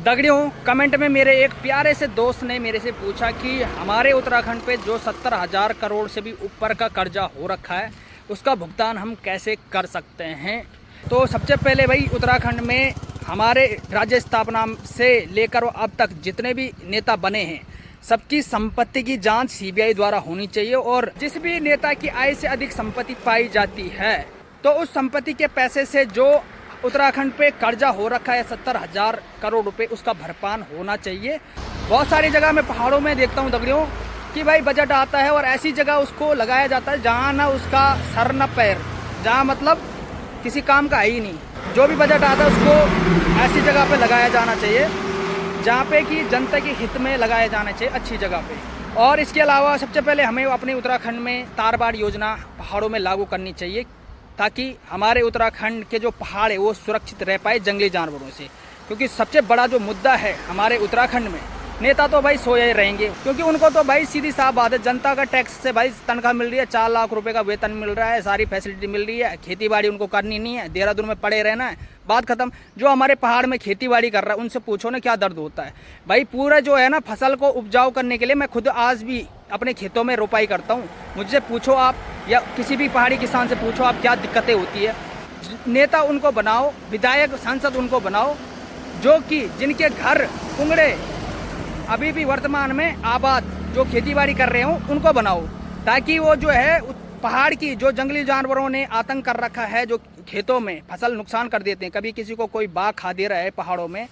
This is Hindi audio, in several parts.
दगड़ियों, कमेंट में मेरे एक प्यारे से दोस्त ने मेरे से पूछा कि हमारे उत्तराखंड पे जो 70,000 करोड़ से भी ऊपर का कर्जा हो रखा है उसका भुगतान हम कैसे कर सकते हैं। तो सबसे पहले भाई, उत्तराखंड में हमारे राज्य स्थापना से लेकर अब तक जितने भी नेता बने हैं सबकी संपत्ति की जांच सीबीआई द्वारा होनी चाहिए, और जिस भी नेता की आय से अधिक संपत्ति पाई जाती है तो उस संपत्ति के पैसे से जो उत्तराखंड पे कर्जा हो रखा है 70,000 करोड़ रुपए, उसका भरपान होना चाहिए। बहुत सारी जगह मैं पहाड़ों में देखता हूँ दगड़ियों कि भाई बजट आता है और ऐसी जगह उसको लगाया जाता है जहाँ ना उसका सर न पैर, जहाँ मतलब किसी काम का है ही नहीं। जो भी बजट आता है उसको ऐसी जगह पे लगाया जाना चाहिए जहाँ पे कि जनता के हित में लगाया जाना चाहिए, अच्छी जगह पे। और इसके अलावा सबसे पहले हमें अपने उत्तराखंड में तारबाड़ योजना पहाड़ों में लागू करनी चाहिए ताकि हमारे उत्तराखंड के जो पहाड़ है वो सुरक्षित रह पाए जंगली जानवरों से। क्योंकि सबसे बड़ा जो मुद्दा है हमारे उत्तराखंड में, नेता तो भाई सोए रहेंगे क्योंकि उनको तो भाई सीधी साफ बात है, जनता का टैक्स से भाई तनख्वाह मिल रही है, 4 लाख रुपए का वेतन मिल रहा है, सारी फैसिलिटी मिल रही है, खेती बाड़ी उनको करनी नहीं है, देहरादून में पड़े रहना है, बात खत्म। जो हमारे पहाड़ में खेती बाड़ी कर रहा है उनसे पूछो ना क्या दर्द होता है भाई। पूरा जो है ना फसल को उपजाऊ करने के लिए मैं खुद आज भी अपने खेतों में रोपाई करता हूँ। मुझसे पूछो आप या किसी भी पहाड़ी किसान से पूछो आप क्या दिक्कतें होती है। नेता उनको बनाओ, विधायक सांसद उनको बनाओ जो कि जिनके घर उंगड़े अभी भी वर्तमान में आबाद जो खेतीबाड़ी कर रहे हो उनको बनाओ, ताकि वो जो है पहाड़ की जो जंगली जानवरों ने आतंक कर रखा है, जो खेतों में फसल नुकसान कर देते हैं, कभी किसी को कोई बाघ खा दे रहा है पहाड़ों में।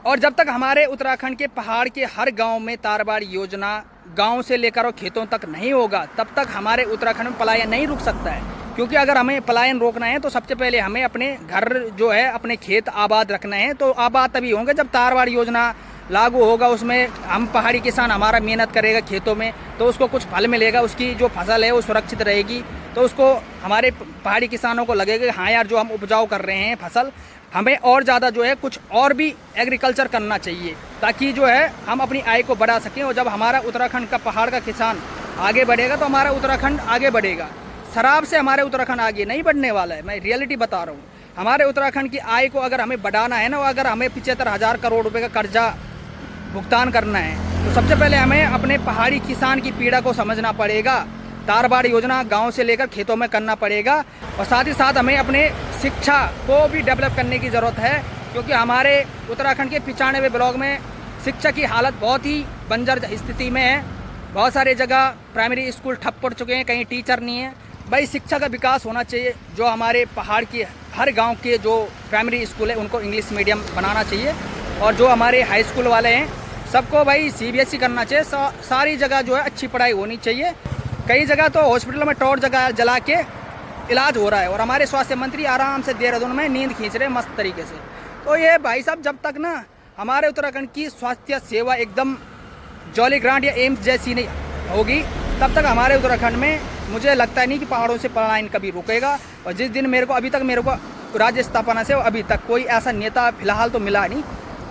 और जब तक हमारे उत्तराखंड के पहाड़ के हर गांव में तारबाड़ योजना गांव से लेकर और खेतों तक नहीं होगा तब तक हमारे उत्तराखंड में पलायन नहीं रुक सकता है। क्योंकि अगर हमें पलायन रोकना है तो सबसे पहले हमें अपने घर जो है अपने खेत आबाद रखना है। तो आबाद तभी होंगे जब तारबाड़ योजना लागू होगा, उसमें हम पहाड़ी किसान हमारा मेहनत करेगा खेतों में तो उसको कुछ फल मिलेगा, उसकी जो फसल है वो सुरक्षित रहेगी। तो उसको हमारे पहाड़ी किसानों को लगेगा हाँ यार, जो हम उपजाऊ कर रहे हैं फसल, हमें और ज़्यादा जो है कुछ और भी एग्रीकल्चर करना चाहिए ताकि जो है हम अपनी आय को बढ़ा सकें। और जब हमारा उत्तराखंड का पहाड़ का किसान आगे बढ़ेगा तो हमारा उत्तराखंड आगे बढ़ेगा। शराब से हमारे उत्तराखंड आगे नहीं बढ़ने वाला है, मैं रियलिटी बता रहा हूँ। हमारे उत्तराखंड की आय को अगर हमें बढ़ाना है ना, अगर हमें 75,000 करोड़ रुपये का कर्जा भुगतान करना है तो सबसे पहले हमें अपने पहाड़ी किसान की पीड़ा को समझना पड़ेगा। तारबाड़ योजना गांव से लेकर खेतों में करना पड़ेगा, और साथ ही साथ हमें अपने शिक्षा को भी डेवलप करने की ज़रूरत है। क्योंकि हमारे उत्तराखंड के 95 ब्लॉक में शिक्षा की हालत बहुत ही बंजर स्थिति में है। बहुत सारी जगह प्राइमरी स्कूल ठप पड़ चुके हैं, कहीं टीचर नहीं है। भाई शिक्षा का विकास होना चाहिए। जो हमारे पहाड़ की हर गाँव के जो प्राइमरी स्कूल है उनको इंग्लिश मीडियम बनाना चाहिए, और जो हमारे हाई स्कूल वाले हैं सबको भाई CBSE करना चाहिए। सारी जगह जो है अच्छी पढ़ाई होनी चाहिए। कई जगह तो हॉस्पिटलों में टॉर्च जला के इलाज हो रहा है, और हमारे स्वास्थ्य मंत्री आराम से देहरादून में नींद खींच रहे हैं मस्त तरीके से। तो ये भाई साहब, जब तक ना हमारे उत्तराखंड की स्वास्थ्य सेवा एकदम जॉली ग्रांट या एम्स जैसी नहीं होगी तब तक हमारे उत्तराखंड में मुझे लगता नहीं कि पहाड़ों से पलायन कभी रुकेगा। और जिस दिन अभी तक मेरे को राज्य स्थापना से अभी तक कोई ऐसा नेता फिलहाल तो मिला नहीं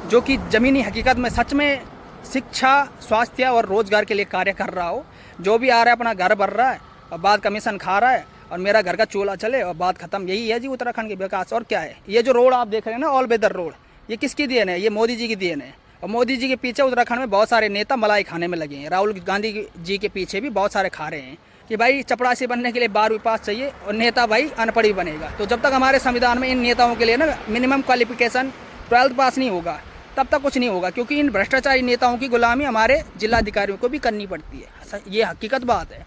जो कि ज़मीनी हकीकत में सच में शिक्षा, स्वास्थ्य और रोज़गार के लिए कार्य कर रहा हो। जो भी आ रहा है अपना घर भर रहा है और बाद कमीशन खा रहा है और मेरा घर का चूल्हा चले और बात खत्म। यही है जी उत्तराखंड के विकास, और क्या है। ये जो रोड आप देख रहे हैं ना, ऑल वेदर रोड, ये किसकी देन है? ये मोदी जी की देन है। और मोदी जी के पीछे उत्तराखंड में बहुत सारे नेता मलाई खाने में लगे हैं। राहुल गांधी जी के पीछे भी बहुत सारे खा रहे हैं कि भाई चपरासी बनने के लिए 12वीं पास चाहिए और नेता भाई अनपढ़ ही बनेगा। तो जब तक हमारे संविधान में इन नेताओं के लिए ना मिनिमम क्वालिफिकेशन 12th पास नहीं होगा तब तक कुछ नहीं होगा। क्योंकि इन भ्रष्टाचारी नेताओं की गुलामी हमारे जिलाधिकारियों को भी करनी पड़ती है। ये हकीकत बात है।